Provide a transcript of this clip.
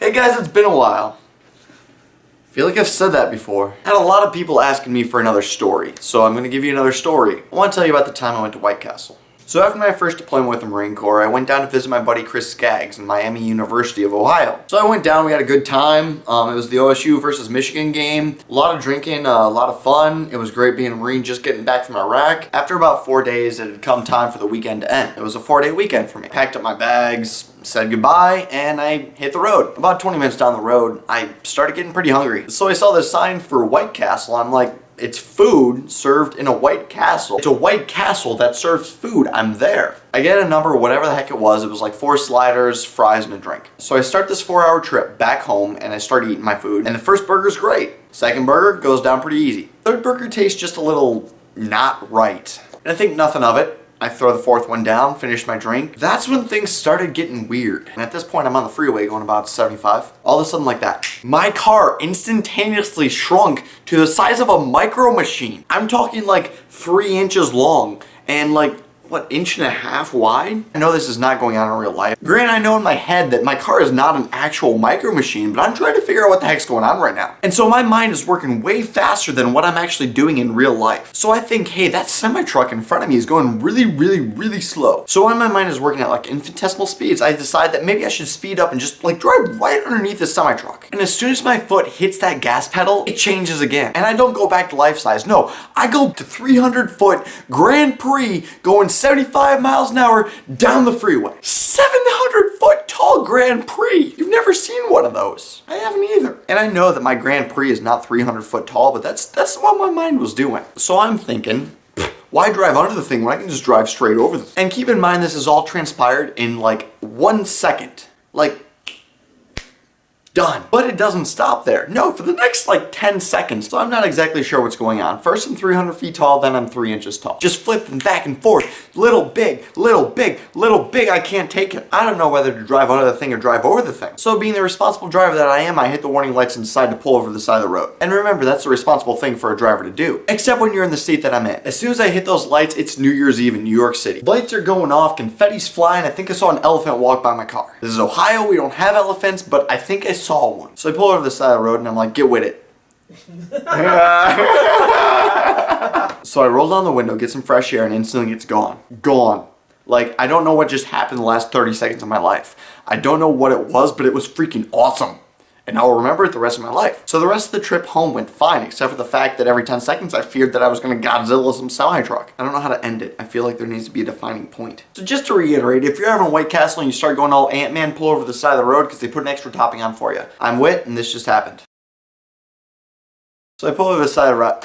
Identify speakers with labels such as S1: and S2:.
S1: Hey guys, it's been a while. I feel like I've said that before. I had a lot of people asking me for another story, so I'm going to give you another story. I want to tell you about the time I went to White Castle. So after my first deployment with the Marine Corps, I went down to visit my buddy Chris Skaggs in Miami University of Ohio. So I went down, we had a good time. It was the OSU versus Michigan game. A lot of drinking, a lot of fun. It was great being a Marine, just getting back from Iraq. After about 4 days, it had come time for the weekend to end. It was a 4-day weekend for me. Packed up my bags, said goodbye, and I hit the road. About 20 minutes down the road, I started getting pretty hungry. So I saw this sign for White Castle. I'm like, it's food served in a White Castle. It's a White Castle that serves food. I'm there. I get a number, whatever the heck it was. It was like 4 sliders, fries, and a drink. So I start this 4-hour trip back home and I start eating my food. And the first burger's great. Second burger goes down pretty easy. Third burger tastes just a little not right. And I think nothing of it. I throw the fourth one down, finish my drink. That's when things started getting weird. And at this point, I'm on the freeway going about 75. All of a sudden like that, my car instantaneously shrunk to the size of a micro machine. I'm talking like 3 inches long and like, what, 1.5 inches wide? I know this is not going on in real life. Granted, I know in my head that my car is not an actual micro machine, but I'm trying to figure out what the heck's going on right now. And so my mind is working way faster than what I'm actually doing in real life. So I think, hey, that semi-truck in front of me is going really slow. So when my mind is working at like infinitesimal speeds, I decide that maybe I should speed up and just like drive right underneath the semi-truck. And as soon as my foot hits that gas pedal, it changes again. And I don't go back to life size. No, I go to 300-foot Grand Prix going 75 miles an hour down the freeway. 700-foot tall Grand Prix. You've never seen one of those. I haven't either. And I know that my Grand Prix is not 300-foot tall, but that's what my mind was doing. So I'm thinking, why drive under the thing when I can just drive straight over the thing? And keep in mind, this is all transpired in like 1 second. Like, done. But it doesn't stop there. No, for the next like 10 seconds. So I'm not exactly sure what's going on. First I'm 300 feet tall, then I'm 3 inches tall. Just flipping back and forth. Little big, little big, little big. I can't take it. I don't know whether to drive under the thing or drive over the thing. So being the responsible driver that I am, I hit the warning lights and decide to pull over the side of the road. And remember, that's the responsible thing for a driver to do. Except when you're in the state that I'm in. As soon as I hit those lights, it's New Year's Eve in New York City. Lights are going off, confetti's flying. I think I saw an elephant walk by my car. This is Ohio, we don't have elephants, but I think I saw one. So I pull over the side of the road and I'm like, get with it. So I roll down the window, get some fresh air, and instantly it's gone. Gone. Like, I don't know what just happened the last 30 seconds of my life. I don't know what it was, but it was freaking awesome. And I'll remember it the rest of my life. So the rest of the trip home went fine, except for the fact that every 10 seconds I feared that I was going to Godzilla some semi-truck. I don't know how to end it. I feel like there needs to be a defining point. So just to reiterate, if you're ever in White Castle and you start going all Ant-Man, pull over the side of the road because they put an extra topping on for you. I'm Witt, and this just happened. So I pull over the side of the road.